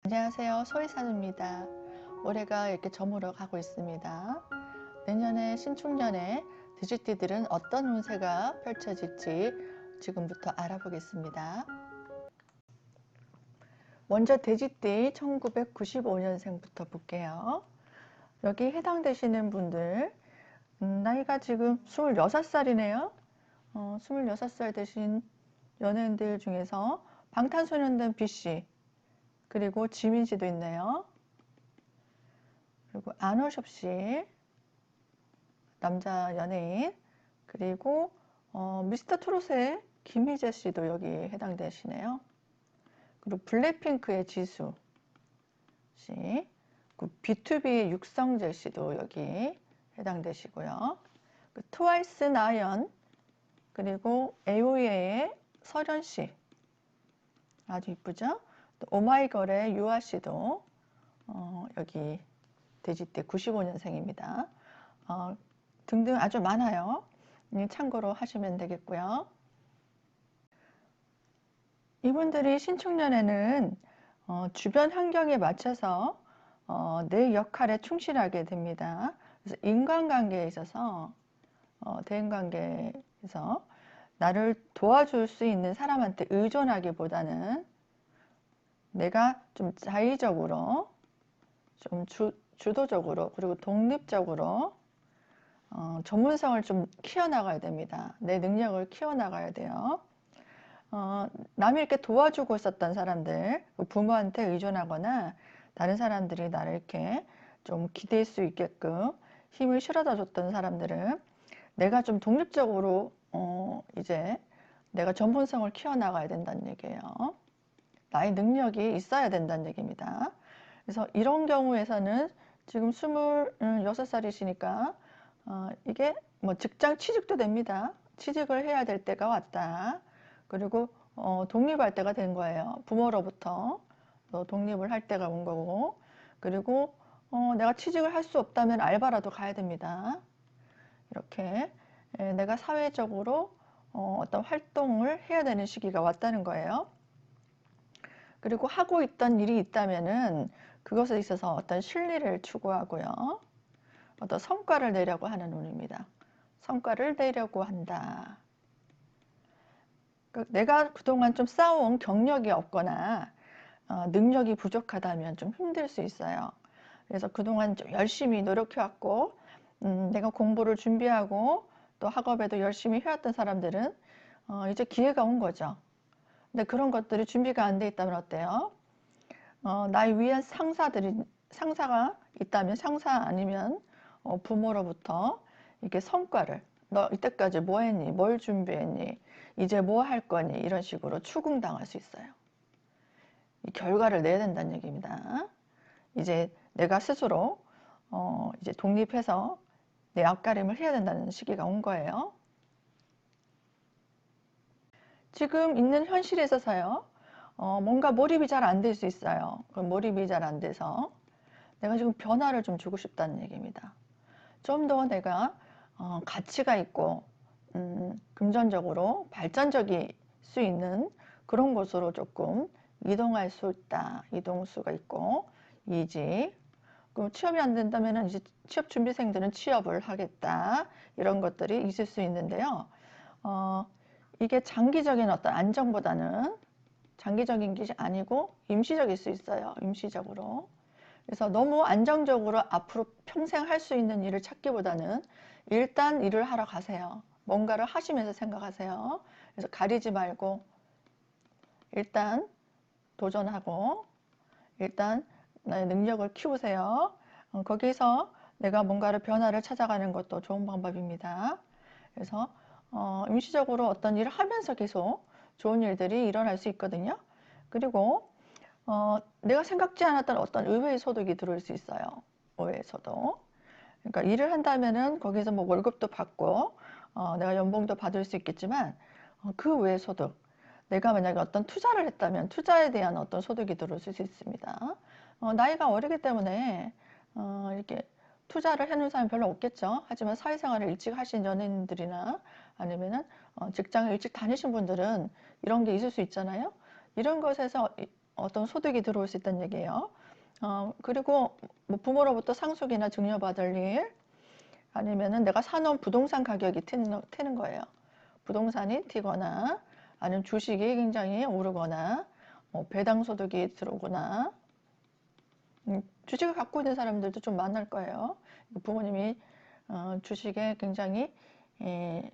안녕하세요. 소리사입니다. 올해가 이렇게 저물어 가고 있습니다. 내년에 신축년에 돼지띠들은 어떤 운세가 펼쳐질지 지금부터 알아보겠습니다. 먼저 돼지띠 1995년생부터 볼게요. 여기 해당되시는 분들 나이가 지금 26살이네요. 26살 되신 연예인들 중에서 방탄소년단 BC 그리고 지민씨도 있네요. 그리고 안호섭 씨, 남자 연예인, 그리고 미스터 트롯의 김희재 씨도 여기 해당되시네요. 그리고 블랙핑크의 지수 씨, 그리고 B2B의 육성재 씨도 여기 해당되시고요. 그 트와이스 나연, 그리고 AOA의 설현 씨, 아주 이쁘죠? 또 오마이걸의 유아 씨도 여기 돼지띠 95년생입니다. 등등 아주 많아요. 참고로 하시면 되겠고요. 이분들이 신축년에는 주변 환경에 맞춰서 내 역할에 충실하게 됩니다. 그래서 인간관계에 있어서 대인관계에서 나를 도와줄 수 있는 사람한테 의존하기보다는 내가 좀 자의적으로 좀 주도적으로 그리고 독립적으로 전문성을 좀 키워나가야 됩니다. 내 능력을 키워나가야 돼요. 남이 이렇게 도와주고 있었던 사람들, 부모한테 의존하거나 다른 사람들이 나를 이렇게 좀 기댈 수 있게끔 힘을 실어다 줬던 사람들은 내가 좀 독립적으로 이제 내가 전문성을 키워나가야 된다는 얘기예요. 나의 능력이 있어야 된다는 얘기입니다. 그래서 이런 경우에서는 지금 26살이시니까 이게 뭐 직장 취직도 됩니다. 취직을 해야 될 때가 왔다. 그리고 독립할 때가 된 거예요. 부모로부터 독립을 할 때가 온 거고, 그리고 내가 취직을 할 수 없다면 알바라도 가야 됩니다. 이렇게 내가 사회적으로 어떤 활동을 해야 되는 시기가 왔다는 거예요. 그리고 하고 있던 일이 있다면은 그것에 있어서 어떤 실리를 추구하고요. 어떤 성과를 내려고 하는 운입니다. 성과를 내려고 한다. 내가 그동안 좀 쌓아온 경력이 없거나 능력이 부족하다면 좀 힘들 수 있어요. 그래서 그동안 좀 열심히 노력해왔고 내가 공부를 준비하고 또 학업에도 열심히 해왔던 사람들은 이제 기회가 온 거죠. 근데 그런 것들이 준비가 안 돼 있다면 어때요? 나의 위에 상사가 있다면 상사 아니면 부모로부터 이렇게 성과를 너 이때까지 뭐 했니? 뭘 준비했니? 이제 뭐 할 거니? 이런 식으로 추궁당할 수 있어요. 이 결과를 내야 된다는 얘기입니다. 이제 내가 스스로 이제 독립해서 내 앞가림을 해야 된다는 시기가 온 거예요. 지금 있는 현실에 있어서요. 뭔가 몰입이 잘 안 될 수 있어요. 그럼 몰입이 잘 안 돼서 내가 지금 변화를 좀 주고 싶다는 얘기입니다. 좀 더 내가 가치가 있고 금전적으로 발전적일 수 있는 그런 곳으로 조금 이동할 수 있다. 이동수가 있고 이직. 그럼 취업이 안 된다면 이제 취업 준비생들은 취업을 하겠다. 이런 것들이 있을 수 있는데요. 이게 장기적인 어떤 안정보다는 장기적인 것이 아니고 임시적일 수 있어요. 임시적으로. 그래서 너무 안정적으로 앞으로 평생 할 수 있는 일을 찾기보다는 일단 일을 하러 가세요. 뭔가를 하시면서 생각하세요. 그래서 가리지 말고 일단 도전하고 일단 나의 능력을 키우세요. 거기서 내가 뭔가를 변화를 찾아가는 것도 좋은 방법입니다. 그래서 임시적으로 어떤 일을 하면서 계속 좋은 일들이 일어날 수 있거든요. 그리고 내가 생각지 않았던 어떤 의외의 소득이 들어올 수 있어요. 의외의 소득. 그러니까 일을 한다면은 거기서 뭐 월급도 받고 내가 연봉도 받을 수 있겠지만 그 외의 소득. 내가 만약에 어떤 투자를 했다면 투자에 대한 어떤 소득이 들어올 수 있습니다. 나이가 어리기 때문에 이렇게 투자를 해놓은 사람이 별로 없겠죠. 하지만 사회생활을 일찍 하신 연예인들이나 아니면은 직장을 일찍 다니신 분들은 이런 게 있을 수 있잖아요. 이런 것에서 어떤 소득이 들어올 수 있다는 얘기예요. 그리고 뭐 부모로부터 상속이나 증여받을 일, 아니면은 내가 사놓은 부동산 가격이 튀는 거예요. 부동산이 튀거나, 아니면 주식이 굉장히 오르거나, 뭐 배당 소득이 들어오거나, 주식을 갖고 있는 사람들도 좀 많을 거예요. 부모님이 주식에 굉장히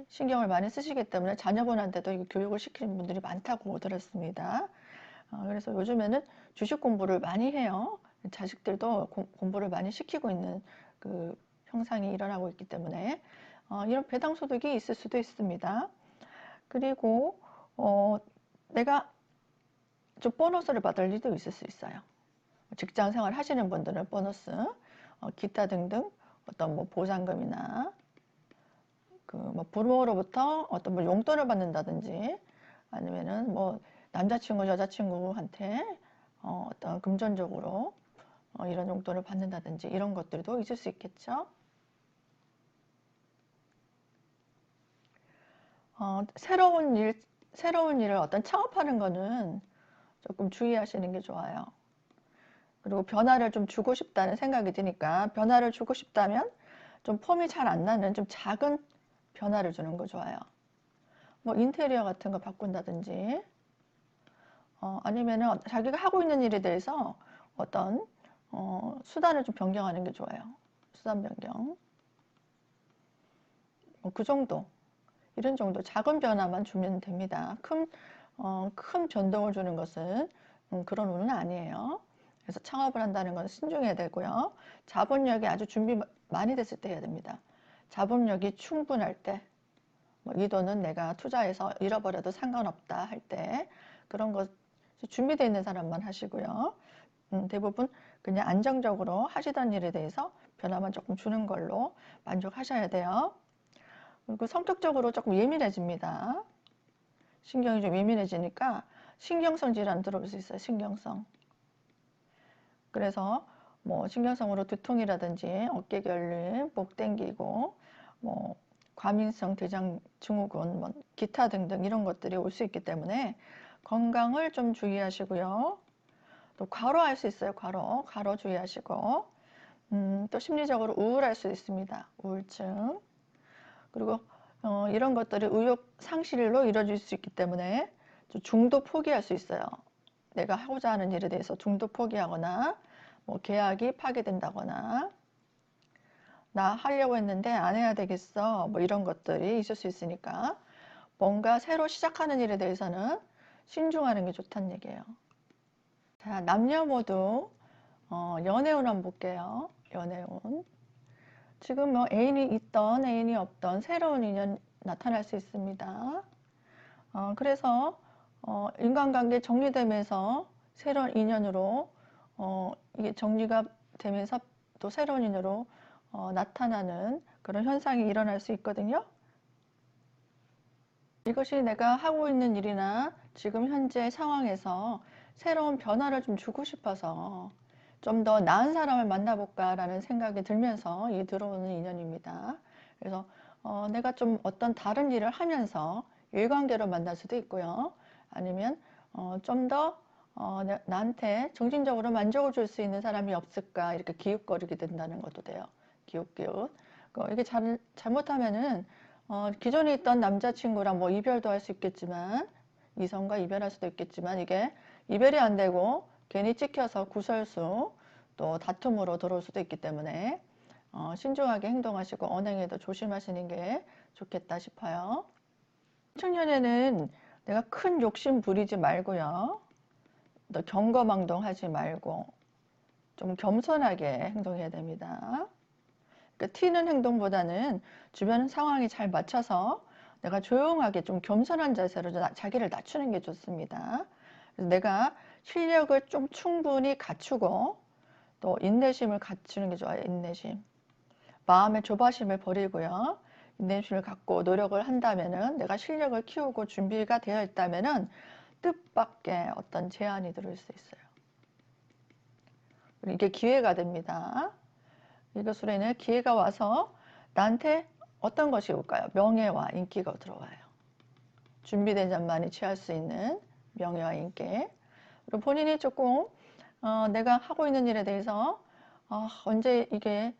신경을 많이 쓰시기 때문에 자녀분한테도 교육을 시키는 분들이 많다고 들었습니다. 그래서 요즘에는 주식 공부를 많이 해요. 자식들도 공부를 많이 시키고 있는 그 형상이 일어나고 있기 때문에 이런 배당 소득이 있을 수도 있습니다. 그리고 내가 좀 보너스를 받을 일도 있을 수 있어요. 직장 생활 하시는 분들은 보너스, 기타 등등 어떤 뭐 보상금이나 그 뭐 부모로부터 어떤 뭐 용돈을 받는다든지, 아니면은 뭐 남자친구 여자친구한테 어떤 금전적으로 이런 용돈을 받는다든지 이런 것들도 있을 수 있겠죠. 새로운 일을 어떤 창업하는 거는 조금 주의하시는 게 좋아요. 그리고 변화를 좀 주고 싶다는 생각이 드니까, 변화를 주고 싶다면 좀 폼이 잘 안 나는 좀 작은 변화를 주는 거 좋아요. 뭐 인테리어 같은 거 바꾼다든지, 아니면은 자기가 하고 있는 일에 대해서 어떤 수단을 좀 변경하는 게 좋아요. 수단 변경. 그 정도. 이런 정도 작은 변화만 주면 됩니다. 큰 변동을 주는 것은 그런 운은 아니에요. 그래서 창업을 한다는 건 신중해야 되고요. 자본력이 아주 준비 많이 됐을 때 해야 됩니다. 자본력이 충분할 때, 뭐 이 돈은 내가 투자해서 잃어버려도 상관없다 할 때, 그런 것 준비되어 있는 사람만 하시고요. 대부분 그냥 안정적으로 하시던 일에 대해서 변화만 조금 주는 걸로 만족하셔야 돼요. 그리고 성격적으로 조금 예민해집니다. 신경이 좀 예민해지니까 신경성 질환 들어올 수 있어요. 신경성. 그래서 뭐 신경성으로 두통이라든지 어깨 결림, 목 땡기고, 뭐 과민성 대장 증후군, 뭐 기타 등등 이런 것들이 올 수 있기 때문에 건강을 좀 주의하시고요. 또 과로할 수 있어요. 과로 주의하시고, 또 심리적으로 우울할 수 있습니다. 우울증. 그리고 이런 것들이 의욕 상실로 이루어질 수 있기 때문에 중도 포기할 수 있어요. 내가 하고자 하는 일에 대해서 중도 포기하거나, 뭐 계약이 파기된다거나, 나 하려고 했는데 안 해야 되겠어, 뭐 이런 것들이 있을 수 있으니까 뭔가 새로 시작하는 일에 대해서는 신중하는 게 좋다는 얘기예요. 자, 남녀 모두 연애운 한번 볼게요. 연애운. 지금 뭐 애인이 있던 애인이 없던 새로운 인연 나타날 수 있습니다. 그래서 인간관계 정리되면서 새로운 인연으로 이게 정리가 되면서 또 새로운 인연으로 나타나는 그런 현상이 일어날 수 있거든요. 이것이 내가 하고 있는 일이나 지금 현재 상황에서 새로운 변화를 좀 주고 싶어서 좀 더 나은 사람을 만나볼까라는 생각이 들면서 이 들어오는 인연입니다. 그래서 내가 좀 어떤 다른 일을 하면서 일관계로 만날 수도 있고요. 아니면 좀 더 나한테 정신적으로 만족을 줄 수 있는 사람이 없을까, 이렇게 기웃거리게 된다는 것도 돼요. 기웃기웃. 이게 잘못하면은 기존에 있던 남자친구랑 뭐 이별도 할 수 있겠지만, 이성과 이별할 수도 있겠지만, 이게 이별이 안 되고 괜히 찍혀서 구설수, 또 다툼으로 들어올 수도 있기 때문에 신중하게 행동하시고 언행에도 조심하시는 게 좋겠다 싶어요. 청년에는 내가 큰 욕심 부리지 말고요. 또 경거망동하지 말고 좀 겸손하게 행동해야 됩니다. 그러니까 튀는 행동보다는 주변 상황이 잘 맞춰서 내가 조용하게 좀 겸손한 자세로 자기를 낮추는 게 좋습니다. 그래서 내가 실력을 좀 충분히 갖추고 또 인내심을 갖추는 게 좋아요. 인내심. 마음의 조바심을 버리고요. 인내심을 갖고 노력을 한다면은, 내가 실력을 키우고 준비가 되어 있다면은 뜻밖의 어떤 제안이 들어올 수 있어요. 이게 기회가 됩니다. 이것으로 인해 기회가 와서 나한테 어떤 것이 올까요? 명예와 인기가 들어와요. 준비된 자만이 취할 수 있는 명예와 인기. 그리고 본인이 조금 내가 하고 있는 일에 대해서 언제 이게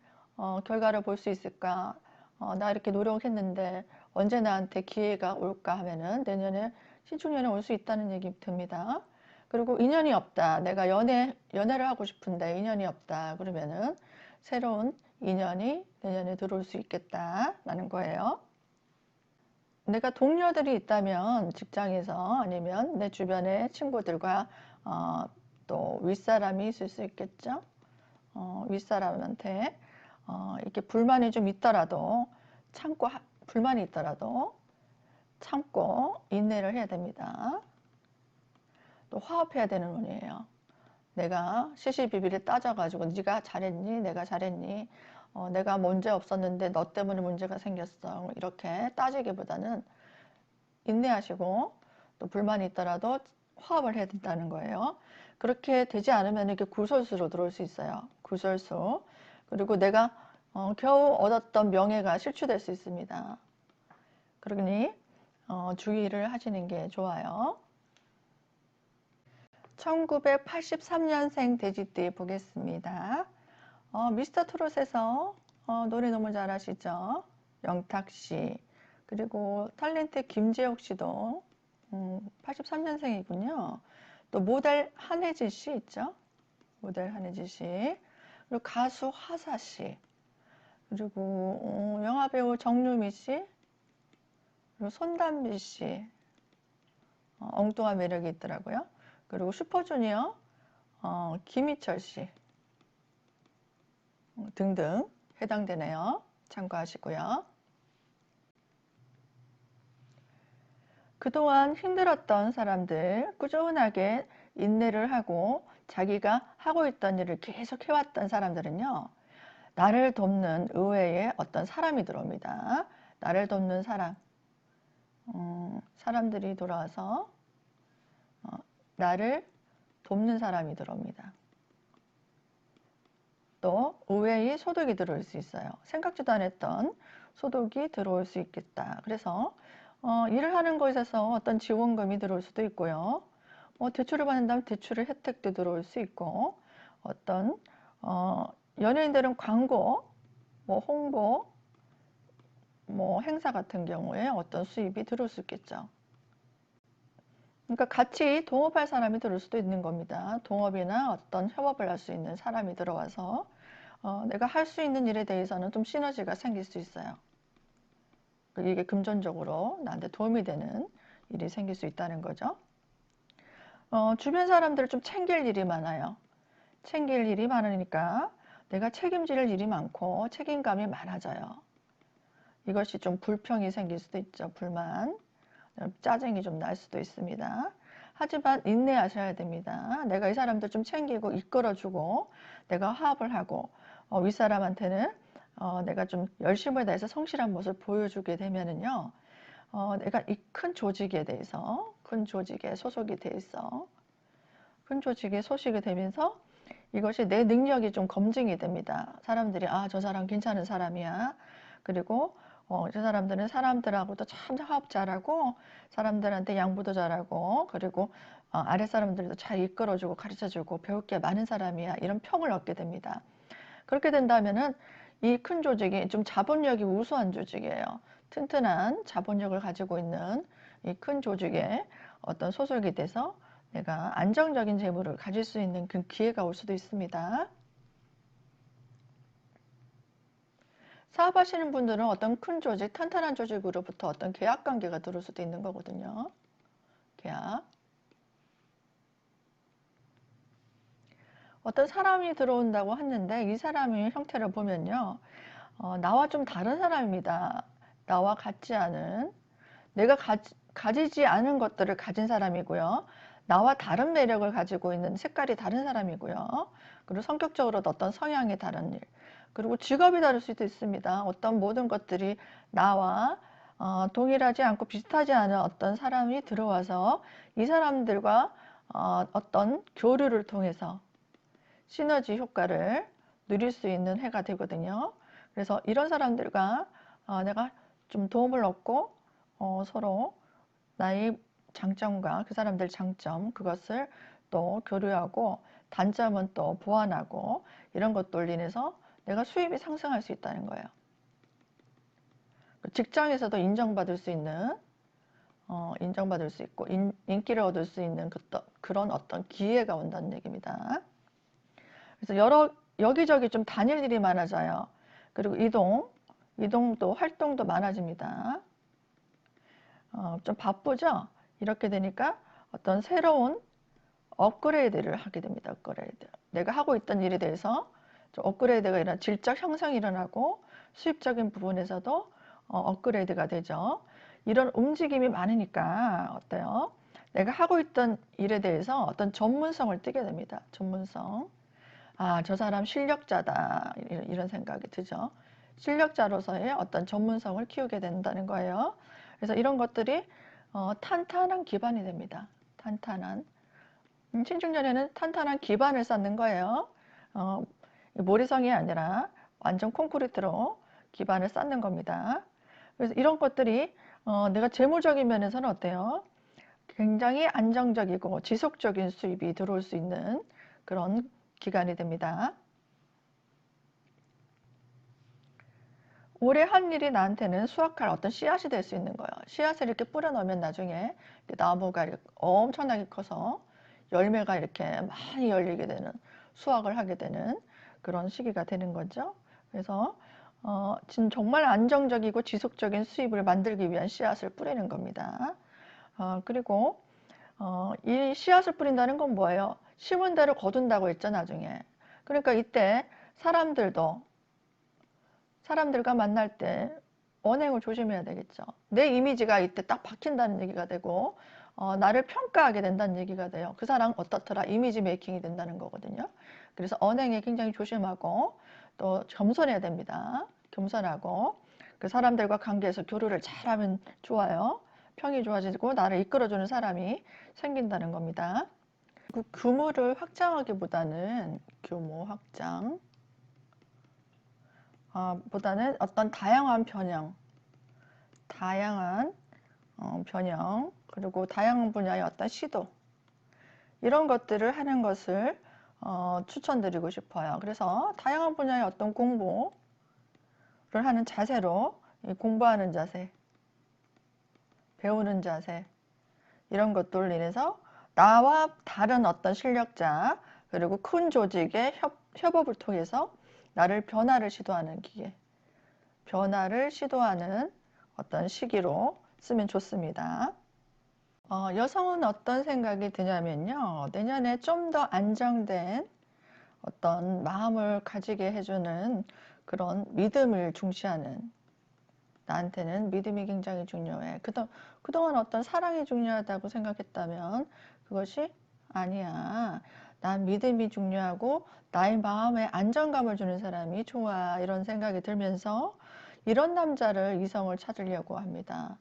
결과를 볼 수 있을까? 나 이렇게 노력했는데 언제 나한테 기회가 올까 하면은 내년에 신축년에 올 수 있다는 얘기 듭니다. 그리고 인연이 없다. 내가 연애를 하고 싶은데 인연이 없다. 그러면은 새로운 인연이 내년에 들어올 수 있겠다라는 거예요. 내가 동료들이 있다면 직장에서 아니면 내 주변의 친구들과 또 윗사람이 있을 수 있겠죠. 윗사람한테 이렇게 불만이 좀 있더라도 불만이 있더라도 참고 인내를 해야 됩니다. 또 화합해야 되는 운이에요. 내가 시시비비를 따져가지고 네가 잘했니? 내가 잘했니? 내가 문제 없었는데 너 때문에 문제가 생겼어. 이렇게 따지기보다는 인내하시고 또 불만이 있더라도 화합을 해야 된다는 거예요. 그렇게 되지 않으면 이렇게 구설수로 들어올 수 있어요. 구설수. 그리고 내가 겨우 얻었던 명예가 실추될 수 있습니다. 그러니 주의를 하시는 게 좋아요. 1983년생 돼지띠 보겠습니다. 미스터 트롯에서 노래 너무 잘하시죠? 영탁씨. 그리고 탤런트 김재욱 씨도 83년생이군요. 또 모델 한혜진 씨 있죠? 모델 한혜진 씨. 그리고 가수 화사 씨. 그리고 영화배우 정유미 씨. 그리고 손담비 씨. 엉뚱한 매력이 있더라고요. 그리고 슈퍼주니어 김희철 씨 등등 해당되네요. 참고하시고요. 그동안 힘들었던 사람들, 꾸준하게 인내를 하고 자기가 하고 있던 일을 계속 해왔던 사람들은요, 나를 돕는 의외의 어떤 사람이 들어옵니다. 나를 돕는 사람, 사람들이 돌아와서 나를 돕는 사람이 들어옵니다. 또 의외의 소득이 들어올 수 있어요. 생각지도 않았던 소득이 들어올 수 있겠다. 그래서 일을 하는 것에서 어떤 지원금이 들어올 수도 있고요. 대출을 받는다면 대출의 혜택도 들어올 수 있고, 어떤 연예인들은 광고, 홍보, 행사 같은 경우에 어떤 수입이 들어올 수 있겠죠. 그러니까 같이 동업할 사람이 들어올 수도 있는 겁니다. 동업이나 어떤 협업을 할 수 있는 사람이 들어와서 내가 할 수 있는 일에 대해서는 좀 시너지가 생길 수 있어요. 이게 금전적으로 나한테 도움이 되는 일이 생길 수 있다는 거죠. 주변 사람들을 좀 챙길 일이 많아요. 챙길 일이 많으니까 내가 책임질 일이 많고 책임감이 많아져요. 이것이 좀 불평이 생길 수도 있죠. 불만, 짜증이 좀 날 수도 있습니다. 하지만 인내하셔야 됩니다. 내가 이 사람들 좀 챙기고 이끌어주고 내가 화합을 하고 윗사람한테는 내가 좀 열심을 다해서 성실한 모습을 보여주게 되면은요, 내가 이 큰 조직에 대해서, 큰 조직에 소속이 돼 있어. 큰 조직에 소속이 되면서 이것이 내 능력이 좀 검증이 됩니다. 사람들이, 저 사람 괜찮은 사람이야. 그리고 저 사람들은 사람들하고도 참 화합 잘하고, 사람들한테 양보도 잘하고, 그리고 아래 사람들도 잘 이끌어주고 가르쳐주고 배울 게 많은 사람이야. 이런 평을 얻게 됩니다. 그렇게 된다면은 이 큰 조직이 좀 자본력이 우수한 조직이에요. 튼튼한 자본력을 가지고 있는 이 큰 조직에 어떤 소속이 돼서 내가 안정적인 재물을 가질 수 있는 그 기회가 올 수도 있습니다. 사업하시는 분들은 어떤 큰 조직, 탄탄한 조직으로부터 어떤 계약 관계가 들어올 수도 있는 거거든요. 계약. 어떤 사람이 들어온다고 했는데 이 사람의 형태를 보면요. 나와 좀 다른 사람입니다. 나와 같지 않은, 내가 가지지 않은 것들을 가진 사람이고요. 나와 다른 매력을 가지고 있는 색깔이 다른 사람이고요. 그리고 성격적으로도 어떤 성향이 다른 일. 그리고 직업이 다를 수도 있습니다. 어떤 모든 것들이 나와 동일하지 않고 비슷하지 않은 어떤 사람이 들어와서 이 사람들과 어떤 교류를 통해서 시너지 효과를 누릴 수 있는 해가 되거든요. 그래서 이런 사람들과 내가 좀 도움을 얻고 서로 나의 장점과 그 사람들 장점 그것을 또 교류하고 단점은 또 보완하고 이런 것들로 인해서 내가 수입이 상승할 수 있다는 거예요. 직장에서도 인정받을 수 있는 인정받을 수 있고 인기를 얻을 수 있는 그런 어떤 기회가 온다는 얘기입니다. 그래서 여기저기 좀 다닐 일이 많아져요. 그리고 이동도 활동도 많아집니다. 좀 바쁘죠? 이렇게 되니까 어떤 새로운 업그레이드를 하게 됩니다. 업그레이드. 내가 하고 있던 일에 대해서 좀 업그레이드가 일어나 질적 형성이 일어나고 수입적인 부분에서도 업그레이드가 되죠. 이런 움직임이 많으니까 어때요? 내가 하고 있던 일에 대해서 어떤 전문성을 띠게 됩니다. 전문성. 아, 저 사람 실력자다. 이런 생각이 들죠. 실력자로서의 어떤 전문성을 키우게 된다는 거예요. 그래서 이런 것들이 탄탄한 기반이 됩니다. 탄탄한. 신중년에는 탄탄한 기반을 쌓는 거예요. 모래성이 아니라 완전 콘크리트로 기반을 쌓는 겁니다. 그래서 이런 것들이 내가 재무적인 면에서는 어때요? 굉장히 안정적이고 지속적인 수입이 들어올 수 있는 그런 기간이 됩니다. 올해 한 일이 나한테는 수확할 어떤 씨앗이 될 수 있는 거예요. 씨앗을 이렇게 뿌려놓으면 나중에 나무가 이렇게 엄청나게 커서 열매가 이렇게 많이 열리게 되는, 수확을 하게 되는 그런 시기가 되는 거죠. 그래서 지금 정말 안정적이고 지속적인 수입을 만들기 위한 씨앗을 뿌리는 겁니다. 그리고 이 씨앗을 뿌린다는 건 뭐예요? 심은 대로 거둔다고 했죠, 나중에. 그러니까 이때 사람들과 만날 때 언행을 조심해야 되겠죠. 내 이미지가 이때 딱 박힌다는 얘기가 되고 나를 평가하게 된다는 얘기가 돼요. 그 사람 어떻더라, 이미지 메이킹이 된다는 거거든요. 그래서 언행에 굉장히 조심하고 또 겸손해야 됩니다. 겸손하고 그 사람들과 관계에서 교류를 잘하면 좋아요. 평이 좋아지고 나를 이끌어주는 사람이 생긴다는 겁니다. 그 규모를 확장하기보다는 규모 확장 보다는 어떤 다양한 변형, 그리고 다양한 분야의 어떤 시도, 이런 것들을 하는 것을 추천드리고 싶어요. 그래서 다양한 분야의 어떤 공부를 하는 자세로, 공부하는 자세, 배우는 자세, 이런 것들을 인해서 나와 다른 어떤 실력자, 그리고 큰 조직의 협업을 통해서 나를 변화를 시도하는 기회, 변화를 시도하는 어떤 시기로 쓰면 좋습니다. 여성은 어떤 생각이 드냐면요. 내년에 좀 더 안정된 어떤 마음을 가지게 해주는 그런 믿음을 중시하는, 나한테는 믿음이 굉장히 중요해. 그동안 어떤 사랑이 중요하다고 생각했다면 그것이 아니야. 난 믿음이 중요하고 나의 마음에 안정감을 주는 사람이 좋아. 이런 생각이 들면서 이런 남자를, 이성을 찾으려고 합니다.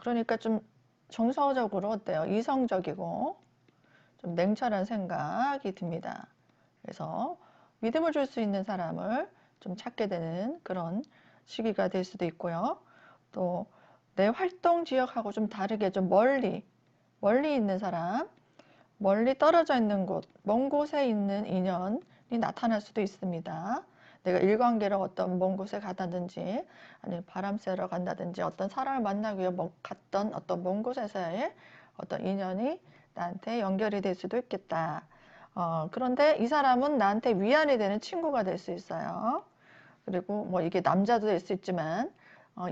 그러니까 좀 정서적으로 어때요? 이성적이고 좀 냉철한 생각이 듭니다. 그래서 믿음을 줄 수 있는 사람을 좀 찾게 되는 그런 시기가 될 수도 있고요. 또 내 활동 지역하고 좀 다르게 좀 멀리 있는 사람, 멀리 떨어져 있는 곳, 먼 곳에 있는 인연이 나타날 수도 있습니다. 내가 일관계로 어떤 먼 곳에 가다든지 아니면 바람 쐬러 간다든지 어떤 사람을 만나기 위해 갔던 어떤 먼 곳에서의 어떤 인연이 나한테 연결이 될 수도 있겠다. 그런데 이 사람은 나한테 위안이 되는 친구가 될 수 있어요. 그리고 뭐 이게 남자도 될 수 있지만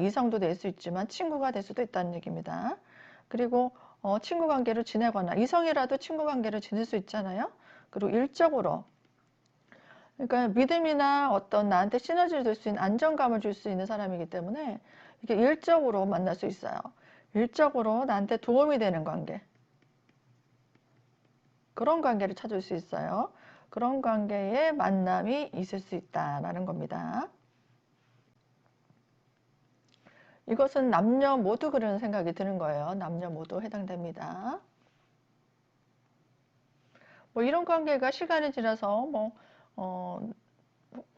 이성도 될 수 있지만 친구가 될 수도 있다는 얘기입니다. 그리고 친구 관계를 지내거나 이성이라도 친구 관계를 지낼 수 있잖아요. 그리고 일적으로, 그러니까 믿음이나 어떤 나한테 시너지를 줄 수 있는 안정감을 줄 수 있는 사람이기 때문에 이게 일적으로 만날 수 있어요. 일적으로 나한테 도움이 되는 관계, 그런 관계를 찾을 수 있어요. 그런 관계에 만남이 있을 수 있다라는 겁니다. 이것은 남녀 모두 그런 생각이 드는 거예요. 남녀 모두 해당됩니다. 뭐 이런 관계가 시간이 지나서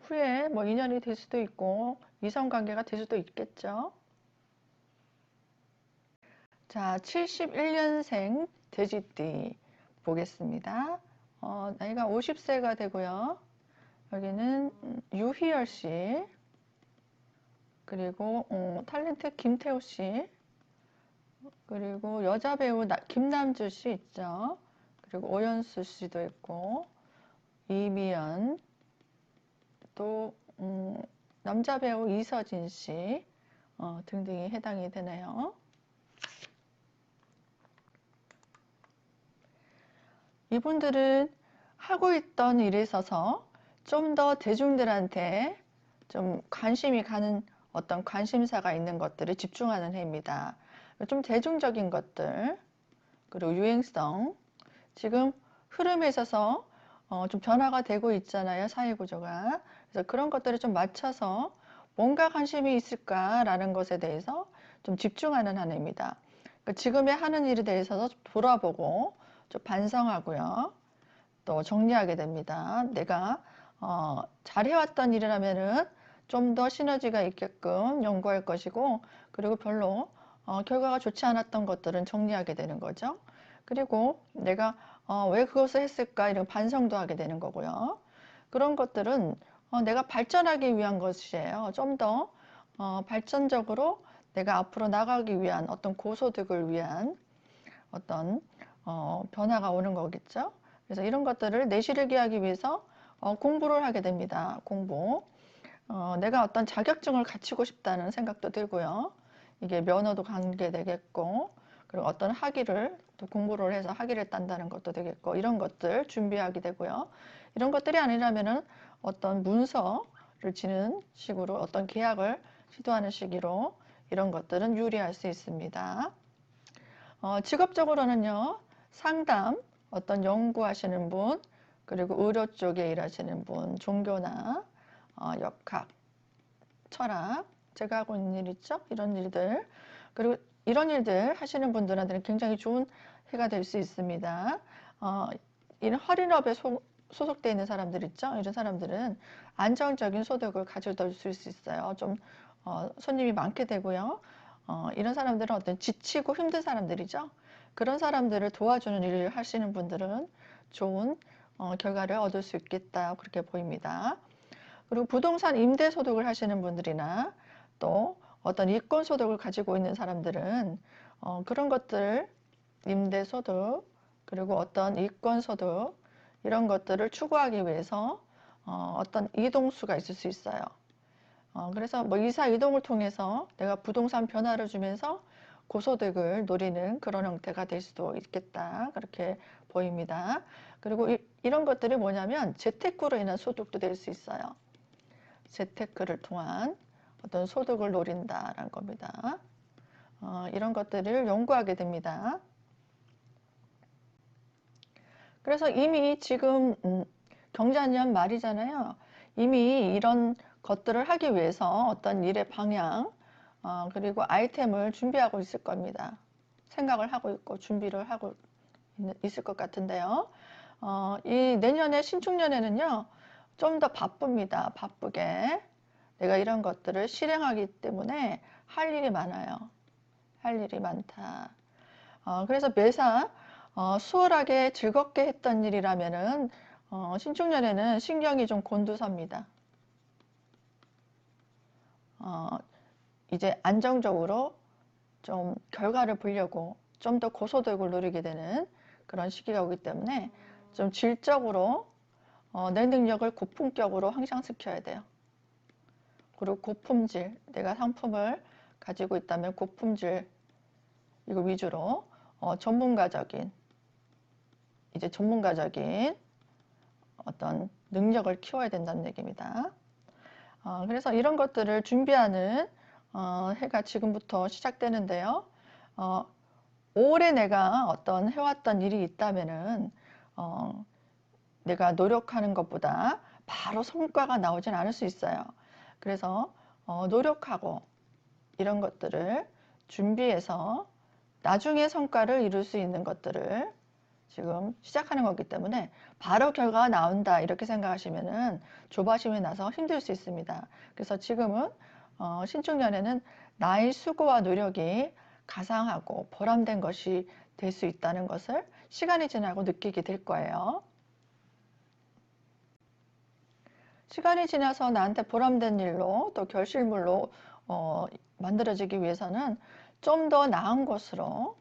후에 인연이 될 수도 있고 이성 관계가 될 수도 있겠죠. 자, 71년생 돼지띠 보겠습니다. 나이가 50세가 되고요. 여기는 유희열 씨, 그리고 탤런트 김태우 씨, 그리고 여자 배우 김남주 씨 있죠. 그리고 오연수 씨도 있고, 이미연, 또 남자 배우 이서진 씨 등등이 해당이 되네요. 이분들은 하고 있던 일에 있어서 좀 더 대중들한테 좀 관심이 가는 어떤 관심사가 있는 것들을 집중하는 해입니다. 좀 대중적인 것들, 그리고 유행성, 지금 흐름에 있어서 좀 변화가 되고 있잖아요, 사회구조가. 그래서 그런 것들을 좀 맞춰서 뭔가 관심이 있을까라는 것에 대해서 좀 집중하는 한 해입니다. 그러니까 지금의 하는 일에 대해서 좀 돌아보고 좀 반성하고요. 또 정리하게 됩니다. 내가 잘해왔던 일이라면은 좀 더 시너지가 있게끔 연구할 것이고, 그리고 별로 결과가 좋지 않았던 것들은 정리하게 되는 거죠. 그리고 내가 왜 그것을 했을까 이런 반성도 하게 되는 거고요. 그런 것들은 내가 발전하기 위한 것이에요. 좀 더 발전적으로 내가 앞으로 나가기 위한 어떤 고소득을 위한 어떤 변화가 오는 거겠죠. 그래서 이런 것들을 내실을기 하기 위해서 공부를 하게 됩니다. 공부. 내가 어떤 자격증을 갖추고 싶다는 생각도 들고요. 이게 면허도 갖게 되겠고, 그리고 어떤 학위를 또 공부를 해서 학위를 딴다는 것도 되겠고, 이런 것들 준비하게 되고요. 이런 것들이 아니라면은 어떤 문서를 지는 식으로 어떤 계약을 시도하는 시기로 이런 것들은 유리할 수 있습니다. 직업적으로는요, 상담, 어떤 연구하시는 분, 그리고 의료 쪽에 일하시는 분, 종교나 역학, 철학, 제가 하고 있는 일 있죠? 이런 일들, 그리고 이런 일들 하시는 분들한테는 굉장히 좋은 해가 될 수 있습니다. 이런 할인업에 소속되어 있는 사람들 있죠? 이런 사람들은 안정적인 소득을 가져다 줄 수 있어요. 좀 손님이 많게 되고요. 이런 사람들은 어떤 지치고 힘든 사람들이죠. 그런 사람들을 도와주는 일을 하시는 분들은 좋은 결과를 얻을 수 있겠다, 그렇게 보입니다. 그리고 부동산 임대 소득을 하시는 분들이나 또 어떤 이권 소득을 가지고 있는 사람들은 그런 것들, 임대 소득, 그리고 어떤 이권 소득, 이런 것들을 추구하기 위해서 어떤 이동수가 있을 수 있어요. 그래서 뭐 이사 이동을 통해서 내가 부동산 변화를 주면서 고소득을 노리는 그런 형태가 될 수도 있겠다, 그렇게 보입니다. 그리고 이런 것들이 뭐냐면 재테크로 인한 소득도 될 수 있어요. 재테크를 통한 어떤 소득을 노린다라는 겁니다. 이런 것들을 연구하게 됩니다. 그래서 이미 지금 경자년 말이잖아요. 이미 이런 것들을 하기 위해서 어떤 일의 방향, 그리고 아이템을 준비하고 있을 겁니다. 생각을 하고 있고 준비를 하고 있을 것 같은데요. 이 내년에 신축년에는요, 좀 더 바쁩니다. 바쁘게. 내가 이런 것들을 실행하기 때문에 할 일이 많아요. 할 일이 많다. 그래서 매사 수월하게 즐겁게 했던 일이라면은 신축년에는 신경이 좀 곤두섭니다. 이제 안정적으로 좀 결과를 보려고 좀 더 고소득을 누리게 되는 그런 시기가 오기 때문에 좀 질적으로 내 능력을 고품격으로 향상시켜야 돼요. 그리고 고품질, 내가 상품을 가지고 있다면 고품질 이거 위주로 전문가적인 어떤 능력을 키워야 된다는 얘기입니다. 그래서 이런 것들을 준비하는 해가 지금부터 시작되는데요. 올해 내가 어떤 해왔던 일이 있다면은 내가 노력하는 것보다 바로 성과가 나오진 않을 수 있어요. 그래서 노력하고 이런 것들을 준비해서 나중에 성과를 이룰 수 있는 것들을 지금 시작하는 거기 때문에 바로 결과가 나온다 이렇게 생각하시면은 조바심이 나서 힘들 수 있습니다. 그래서 지금은 신축년에는 나의 수고와 노력이 가상하고 보람된 것이 될 수 있다는 것을 시간이 지나고 느끼게 될 거예요. 시간이 지나서 나한테 보람된 일로 또 결실물로 만들어지기 위해서는 좀 더 나은 곳으로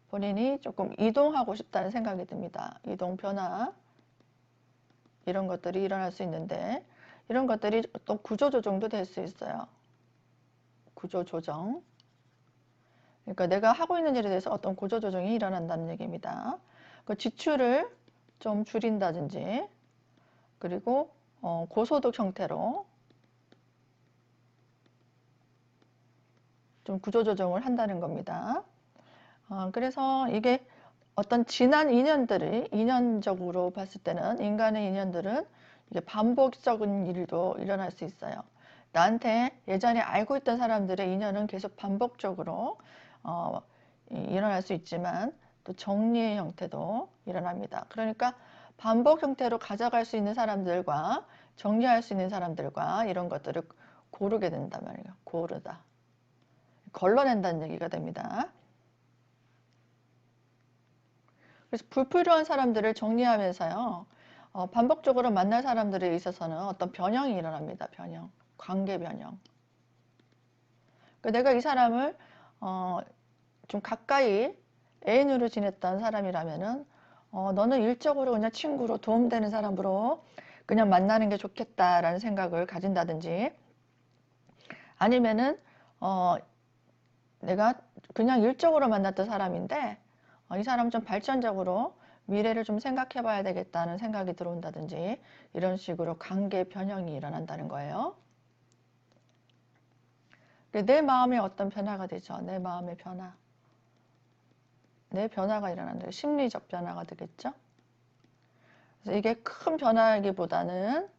본인이 조금 이동하고 싶다는 생각이 듭니다. 이동, 변화 이런 것들이 일어날 수 있는데 이런 것들이 또 구조조정도 될 수 있어요. 구조조정. 그러니까 내가 하고 있는 일에 대해서 어떤 구조조정이 일어난다는 얘기입니다. 그 지출을 좀 줄인다든지 그리고 고소득 형태로 좀 구조조정을 한다는 겁니다. 그래서 이게 어떤 지난 인연들이 인연적으로 봤을 때는 인간의 인연들은 이게 반복적인 일도 일어날 수 있어요. 나한테 예전에 알고 있던 사람들의 인연은 계속 반복적으로 일어날 수 있지만 또 정리의 형태도 일어납니다. 그러니까 반복 형태로 가져갈 수 있는 사람들과 정리할 수 있는 사람들과 이런 것들을 고르게 된단 말이에요. 고르다. 걸러낸다는 얘기가 됩니다. 그래서 불필요한 사람들을 정리하면서요. 반복적으로 만날 사람들에 있어서는 어떤 변형이 일어납니다. 변형. 관계 변형. 그러니까 내가 이 사람을 좀 가까이 애인으로 지냈던 사람이라면은 너는 일적으로 그냥 친구로 도움되는 사람으로 그냥 만나는 게 좋겠다라는 생각을 가진다든지 아니면은 내가 그냥 일적으로 만났던 사람인데 이 사람은 좀 발전적으로 미래를 좀 생각해 봐야 되겠다는 생각이 들어온다든지 이런 식으로 관계 변형이 일어난다는 거예요. 내 마음에 어떤 변화가 되죠. 내 마음의 변화. 내 변화가 일어난다. 심리적 변화가 되겠죠. 그래서 이게 큰 변화이기보다는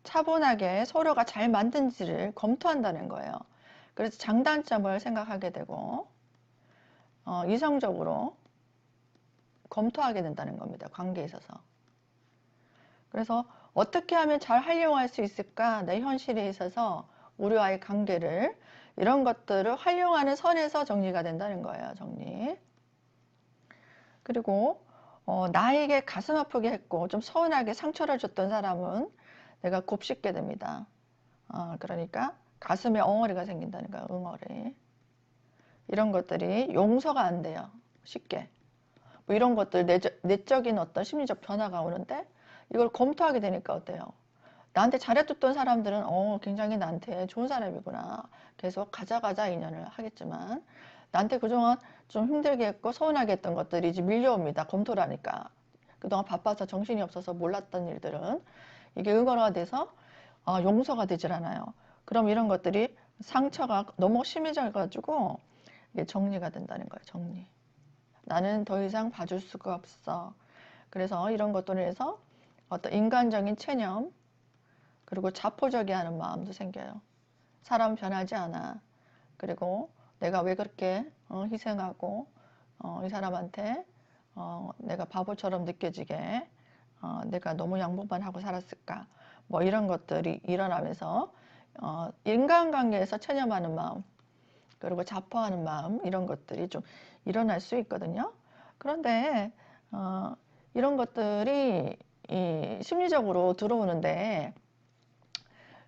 차분하게 서로가 잘 맞는지를 검토한다는 거예요. 그래서 장단점을 생각하게 되고 이성적으로 검토하게 된다는 겁니다. 관계에 있어서. 그래서 어떻게 하면 잘 활용할 수 있을까? 내 현실에 있어서 우리와의 관계를 이런 것들을 활용하는 선에서 정리가 된다는 거예요. 정리. 그리고 나에게 가슴 아프게 했고 좀 서운하게 상처를 줬던 사람은 내가 곱씹게 됩니다. 그러니까 가슴에 엉어리가 생긴다는 거예요. 응어리. 이런 것들이 용서가 안 돼요. 쉽게. 뭐 이런 것들 내적인 어떤 심리적 변화가 오는데 이걸 검토하게 되니까 어때요? 나한테 잘해줬던 사람들은 굉장히 나한테 좋은 사람이구나. 계속 가자 인연을 하겠지만 나한테 그동안 좀 힘들게 했고 서운하게 했던 것들이 이제 밀려옵니다. 검토를 하니까. 그동안 바빠서 정신이 없어서 몰랐던 일들은 이게 응어가 돼서 용서가 되질 않아요. 그럼 이런 것들이 상처가 너무 심해져 가지고 이게 정리가 된다는 거예요. 정리. 나는 더 이상 봐줄 수가 없어. 그래서 이런 것들을 해서 어떤 인간적인 체념 그리고 자포자기 하는 마음도 생겨요. 사람 변하지 않아. 그리고 내가 왜 그렇게 희생하고 이 사람한테 내가 바보처럼 느껴지게 내가 너무 양보만 하고 살았을까. 뭐 이런 것들이 일어나면서 인간관계에서 체념하는 마음 그리고 자포하는 마음 이런 것들이 좀 일어날 수 있거든요. 그런데 이런 것들이 심리적으로 들어오는데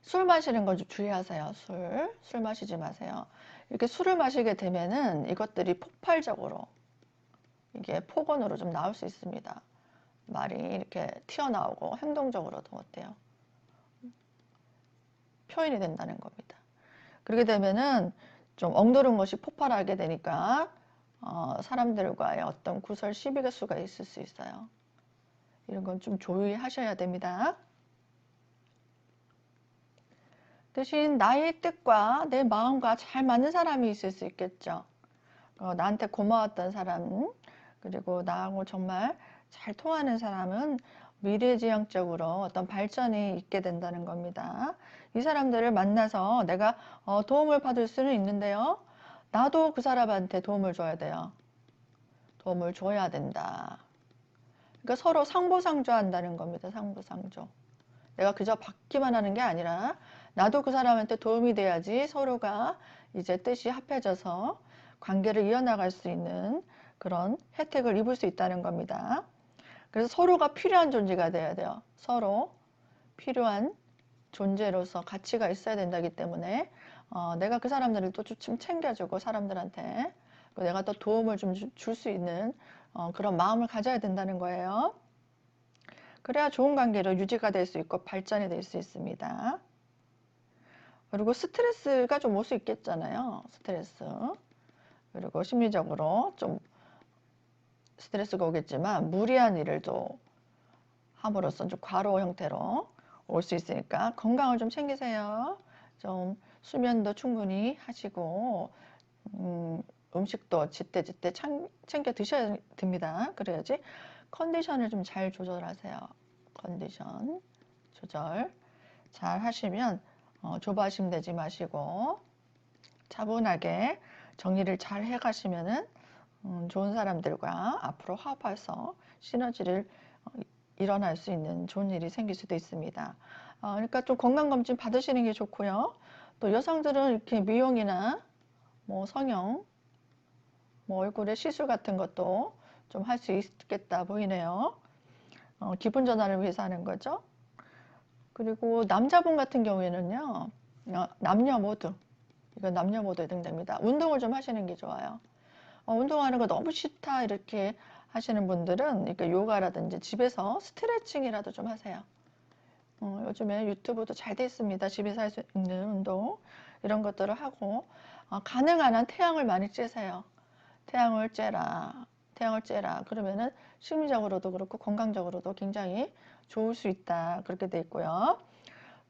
술 마시는 건 좀 주의하세요. 술 마시지 마세요. 이렇게 술을 마시게 되면은 이것들이 폭발적으로 이게 폭언으로 좀 나올 수 있습니다. 말이 이렇게 튀어나오고 행동적으로도 어때요? 표현이 된다는 겁니다. 그렇게 되면은 좀 억누른 것이 폭발하게 되니까 사람들과의 어떤 구설 시비가 수가 있을 수 있어요. 이런 건 좀 조심하셔야 됩니다. 대신 나의 뜻과 내 마음과 잘 맞는 사람이 있을 수 있겠죠. 나한테 고마웠던 사람, 그리고 나하고 정말 잘 통하는 사람은 미래지향적으로 어떤 발전이 있게 된다는 겁니다. 이 사람들을 만나서 내가 도움을 받을 수는 있는데요. 나도 그 사람한테 도움을 줘야 돼요. 도움을 줘야 된다. 그러니까 서로 상보상조한다는 겁니다. 상보상조. 내가 그저 받기만 하는 게 아니라 나도 그 사람한테 도움이 돼야지 서로가 이제 뜻이 합해져서 관계를 이어나갈 수 있는 그런 혜택을 입을 수 있다는 겁니다. 그래서 서로가 필요한 존재가 돼야 돼요. 서로 필요한 존재로서 가치가 있어야 된다기 때문에 내가 그 사람들을 또 좀 챙겨주고 사람들한테 내가 또 도움을 좀 줄 수 있는 그런 마음을 가져야 된다는 거예요. 그래야 좋은 관계로 유지가 될 수 있고 발전이 될 수 있습니다. 그리고 스트레스가 좀 올 수 있겠잖아요. 스트레스. 그리고 심리적으로 좀 스트레스가 오겠지만 무리한 일을 또 함으로써 좀 과로 형태로 올 수 있으니까 건강을 좀 챙기세요. 좀 수면도 충분히 하시고 음식도 제때제때 챙겨 드셔야 됩니다. 그래야지 컨디션을 좀 잘 조절하세요. 컨디션 조절 잘 하시면 조바심 내지 마시고 차분하게 정리를 잘 해가시면은 좋은 사람들과 앞으로 화합해서 시너지를 일어날 수 있는 좋은 일이 생길 수도 있습니다. 그러니까 좀 건강검진 받으시는 게 좋고요. 또 여성들은 이렇게 미용이나 뭐 성형, 뭐 얼굴에 시술 같은 것도 좀 할 수 있겠다 보이네요. 기분 전환을 위해서 하는 거죠. 그리고 남자분 같은 경우에는요, 남녀 모두, 이거 남녀 모두 해당됩니다. 운동을 좀 하시는 게 좋아요. 운동하는 거 너무 싫다 이렇게 하시는 분들은 이렇게 요가라든지 집에서 스트레칭이라도 좀 하세요. 요즘에 유튜브도 잘 돼 있습니다. 집에서 할 수 있는 운동 이런 것들을 하고 가능한 한 태양을 많이 쬐세요. 태양을 쬐라. 태양을 쬐라. 그러면은 심리적으로도 그렇고 건강적으로도 굉장히 좋을 수 있다. 그렇게 돼 있고요.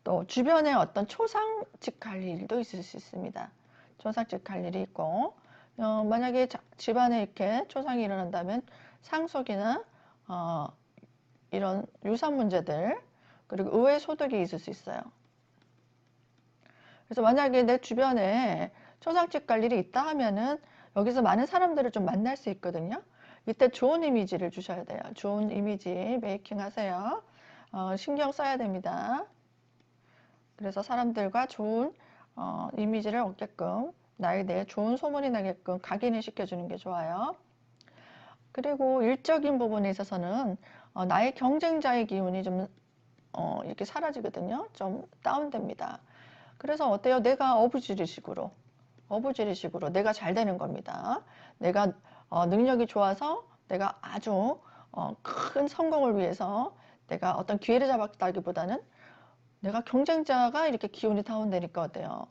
또 주변에 어떤 초상집 갈 일도 있을 수 있습니다. 초상집 갈 일이 있고 만약에 집안에 이렇게 초상이 일어난다면 상속이나 이런 유산 문제들 그리고 의외 소득이 있을 수 있어요. 그래서 만약에 내 주변에 초상집 갈 일이 있다 하면은 여기서 많은 사람들을 좀 만날 수 있거든요. 이때 좋은 이미지를 주셔야 돼요. 좋은 이미지 메이킹 하세요. 신경 써야 됩니다. 그래서 사람들과 좋은 이미지를 얻게끔 나에 대해 좋은 소문이 나게끔 각인을 시켜주는 게 좋아요. 그리고 일적인 부분에 있어서는 나의 경쟁자의 기운이 좀 이렇게 사라지거든요. 좀 다운됩니다. 그래서 어때요? 내가 어부지리식으로 내가 잘 되는 겁니다. 내가 능력이 좋아서 내가 아주 큰 성공을 위해서 내가 어떤 기회를 잡았다기보다는 내가 경쟁자가 이렇게 기운이 다운되니까 어때요?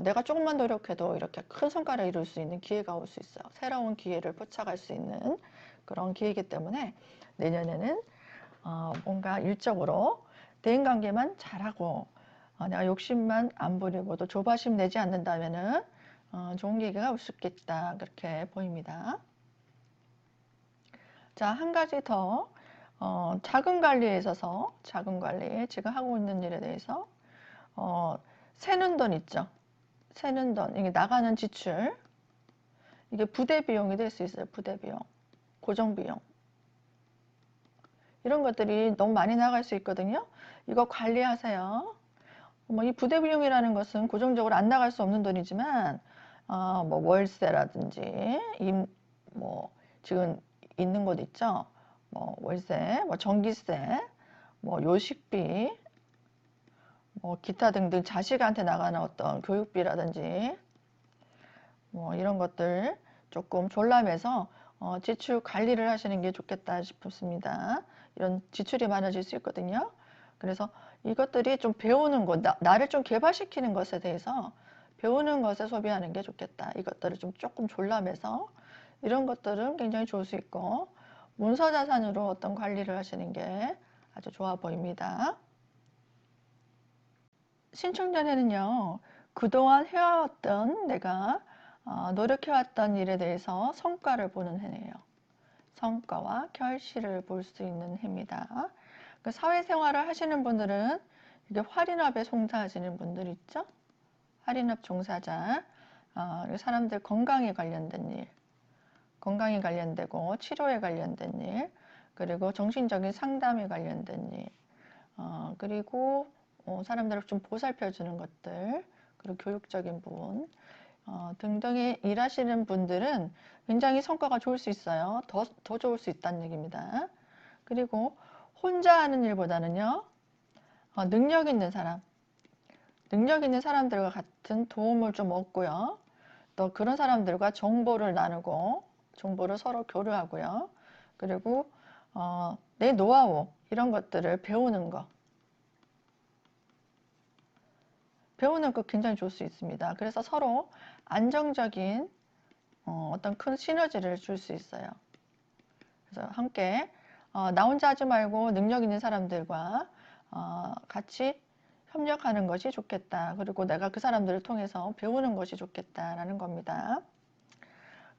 내가 조금만 노력해도 이렇게 큰 성과를 이룰 수 있는 기회가 올 수 있어요. 새로운 기회를 포착할 수 있는 그런 기회이기 때문에 내년에는 뭔가 일적으로 대인관계만 잘하고 내가 욕심만 안 부리고도 조바심 내지 않는다면은 좋은 계기가 올 수 있겠다 그렇게 보입니다. 자, 한 가지 더 자금 관리에 있어서 자금 관리 지금 하고 있는 일에 대해서 새는 돈 있죠. 새는 돈 이게 나가는 지출 이게 부대 비용이 될 수 있어요. 부대 비용, 고정 비용 이런 것들이 너무 많이 나갈 수 있거든요. 이거 관리하세요. 이 부대 비용이라는 것은 고정적으로 안 나갈 수 없는 돈이지만 뭐 월세라든지 뭐 지금 있는 곳 있죠. 뭐 월세, 뭐 전기세, 뭐 요식비, 뭐 기타 등등 자식한테 나가는 어떤 교육비라든지 뭐 이런 것들 조금 졸라매서 지출 관리를 하시는 게 좋겠다 싶습니다. 이런 지출이 많아질 수 있거든요. 그래서 이것들이 좀 배우는 것, 나를 좀 개발시키는 것에 대해서 배우는 것에 소비하는 게 좋겠다. 이것들을 좀 조금 졸라매서 이런 것들은 굉장히 좋을 수 있고 문서 자산으로 어떤 관리를 하시는 게 아주 좋아 보입니다. 신축년에는요, 그동안 해왔던 내가 노력해왔던 일에 대해서 성과를 보는 해네요. 성과와 결실을 볼 수 있는 해입니다. 그 사회생활을 하시는 분들은 이게 활인업에 종사하시는 분들 있죠? 활인업 종사자, 사람들 건강에 관련된 일, 건강에 관련되고 치료에 관련된 일, 그리고 정신적인 상담에 관련된 일, 그리고 사람들을 좀 보살펴 주는 것들, 그리고 교육적인 부분, 등등의 일하시는 분들은 굉장히 성과가 좋을 수 있어요. 더 좋을 수 있다는 얘기입니다. 그리고 혼자 하는 일보다는요, 능력 있는 사람들과 같은 도움을 좀 얻고요. 또 그런 사람들과 정보를 나누고, 정보를 서로 교류하고요. 그리고 내 노하우, 이런 것들을 배우는 거 굉장히 좋을 수 있습니다. 그래서 서로 안정적인 어떤 큰 시너지를 줄 수 있어요. 그래서 함께 나 혼자 하지 말고 능력 있는 사람들과 같이 협력하는 것이 좋겠다. 그리고 내가 그 사람들을 통해서 배우는 것이 좋겠다라는 겁니다.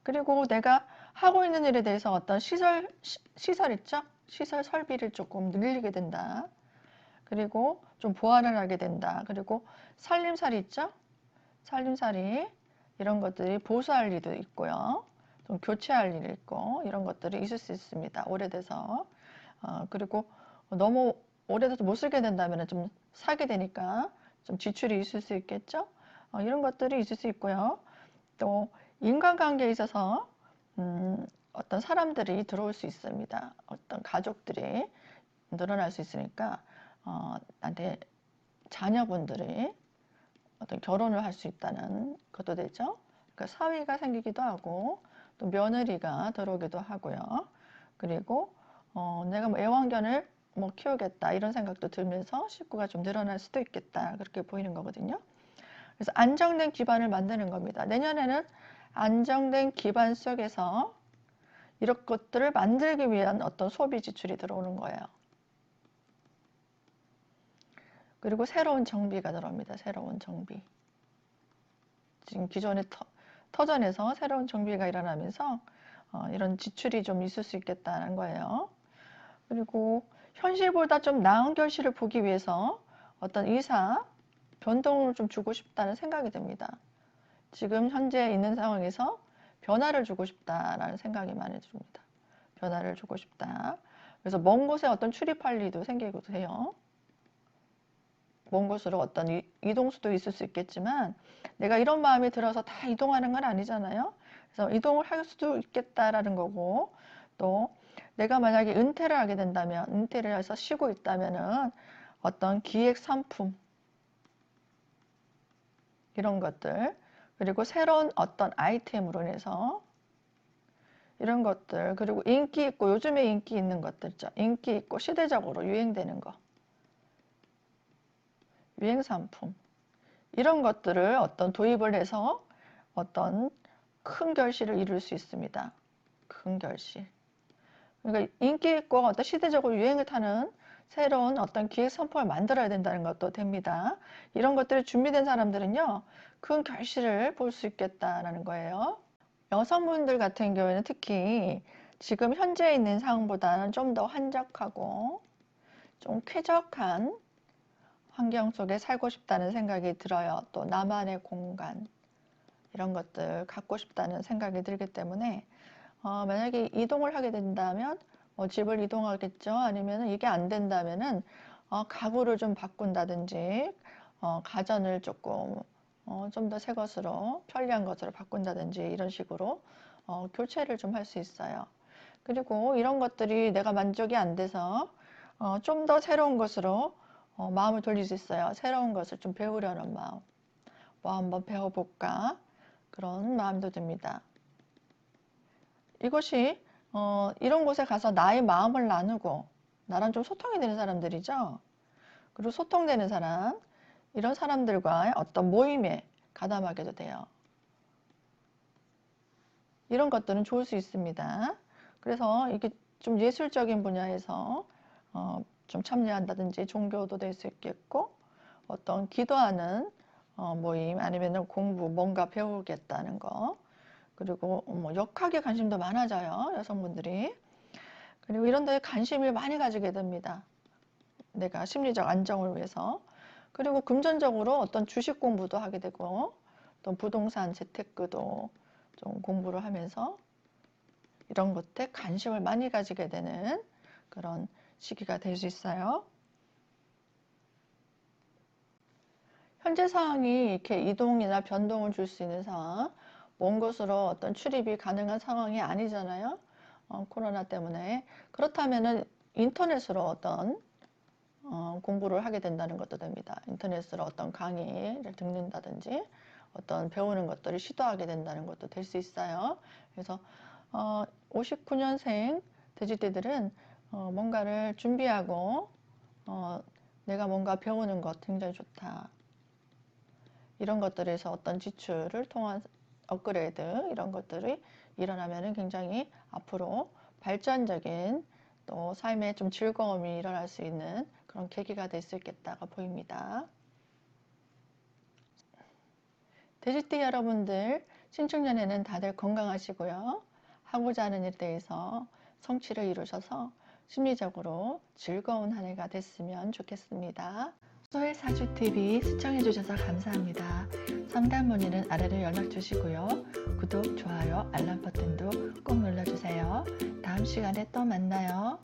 그리고 내가 하고 있는 일에 대해서 어떤 시설 있죠? 시설 설비를 조금 늘리게 된다. 그리고 좀 보완을 하게 된다. 그리고 살림살이 있죠? 살림살이 이런 것들이 보수할 일도 있고요. 좀 교체할 일이 있고 이런 것들이 있을 수 있습니다. 오래돼서. 그리고 너무 오래돼서 못 쓰게 된다면 좀 사게 되니까 좀 지출이 있을 수 있겠죠. 이런 것들이 있을 수 있고요. 또 인간관계에 있어서 어떤 사람들이 들어올 수 있습니다. 어떤 가족들이 늘어날 수 있으니까 나한테 자녀분들이 어떤 결혼을 할 수 있다는 것도 되죠. 그러니까 사위가 생기기도 하고 또 며느리가 들어오기도 하고요. 그리고 내가 뭐 애완견을 뭐 키우겠다 이런 생각도 들면서 식구가 좀 늘어날 수도 있겠다 그렇게 보이는 거거든요. 그래서 안정된 기반을 만드는 겁니다. 내년에는 안정된 기반 속에서 이런 것들을 만들기 위한 어떤 소비 지출이 들어오는 거예요. 그리고 새로운 정비가 들어옵니다. 새로운 정비. 지금 기존의 터전에서 새로운 정비가 일어나면서 이런 지출이 좀 있을 수 있겠다는 거예요. 그리고 현실보다 좀 나은 결실을 보기 위해서 어떤 변동을 좀 주고 싶다는 생각이 듭니다. 지금 현재 있는 상황에서 변화를 주고 싶다라는 생각이 많이 듭니다. 변화를 주고 싶다. 그래서 먼 곳에 어떤 출입할 일도 생기기도 해요. 먼 곳으로 어떤 이동수도 있을 수 있겠지만 내가 이런 마음이 들어서 다 이동하는 건 아니잖아요. 그래서 이동을 할 수도 있겠다라는 거고 또 내가 만약에 은퇴를 하게 된다면 은퇴를 해서 쉬고 있다면은 어떤 기획 상품 이런 것들 그리고 새로운 어떤 아이템으로 인해서 이런 것들 그리고 인기 있고 요즘에 인기 있는 것들 있죠. 인기 있고 시대적으로 유행되는 거 유행 상품 이런 것들을 어떤 도입을 해서 어떤 큰 결실을 이룰 수 있습니다. 큰 결실. 그러니까 인기 있고 어떤 시대적으로 유행을 타는 새로운 어떤 기획 상품을 만들어야 된다는 것도 됩니다. 이런 것들이 준비된 사람들은요, 큰 결실을 볼 수 있겠다라는 거예요. 여성분들 같은 경우에는 특히 지금 현재 있는 상황보다는 좀 더 한적하고 좀 쾌적한 환경 속에 살고 싶다는 생각이 들어요. 또 나만의 공간 이런 것들 갖고 싶다는 생각이 들기 때문에 만약에 이동을 하게 된다면 집을 이동하겠죠. 아니면 이게 안 된다면은 가구를 좀 바꾼다든지 가전을 조금 좀 더 새 것으로 편리한 것으로 바꾼다든지 이런 식으로 교체를 좀 할 수 있어요. 그리고 이런 것들이 내가 만족이 안 돼서 좀 더 새로운 것으로 마음을 돌릴 수 있어요. 새로운 것을 좀 배우려는 마음. 뭐 한번 배워볼까? 그런 마음도 듭니다. 이것이 이런 곳에 가서 나의 마음을 나누고 나랑 좀 소통이 되는 사람들이죠. 그리고 소통되는 사람, 이런 사람들과의 어떤 모임에 가담하게도 돼요. 이런 것들은 좋을 수 있습니다. 그래서 이게 좀 예술적인 분야에서 좀 참여한다든지 종교도 될 수 있겠고 어떤 기도하는 모임 아니면 공부 뭔가 배우겠다는 거 그리고 뭐 역학에 관심도 많아져요. 여성분들이. 그리고 이런 데에 관심을 많이 가지게 됩니다. 내가 심리적 안정을 위해서. 그리고 금전적으로 어떤 주식 공부도 하게 되고 또 부동산 재테크도 좀 공부를 하면서 이런 것에 관심을 많이 가지게 되는 그런 시기가 될 수 있어요. 현재 상황이 이렇게 이동이나 변동을 줄 수 있는 상황, 먼 곳으로 어떤 출입이 가능한 상황이 아니잖아요. 코로나 때문에. 그렇다면은 인터넷으로 어떤 공부를 하게 된다는 것도 됩니다. 인터넷으로 어떤 강의를 듣는다든지 어떤 배우는 것들을 시도하게 된다는 것도 될 수 있어요. 그래서 59년생 돼지띠들은 뭔가를 준비하고 내가 뭔가 배우는 것 굉장히 좋다. 이런 것들에서 어떤 지출을 통한 업그레이드 이런 것들이 일어나면은 굉장히 앞으로 발전적인 또 삶에 좀 즐거움이 일어날 수 있는 그런 계기가 될 수 있겠다가 보입니다. 돼지띠 여러분들 신축년에는 다들 건강하시고요. 하고자 하는 일에 대해서 성취를 이루셔서 심리적으로 즐거운 한 해가 됐으면 좋겠습니다. 소혜사주TV 시청해주셔서 감사합니다. 상담 문의는 아래로 연락 주시고요. 구독, 좋아요, 알람 버튼도 꼭 눌러주세요. 다음 시간에 또 만나요.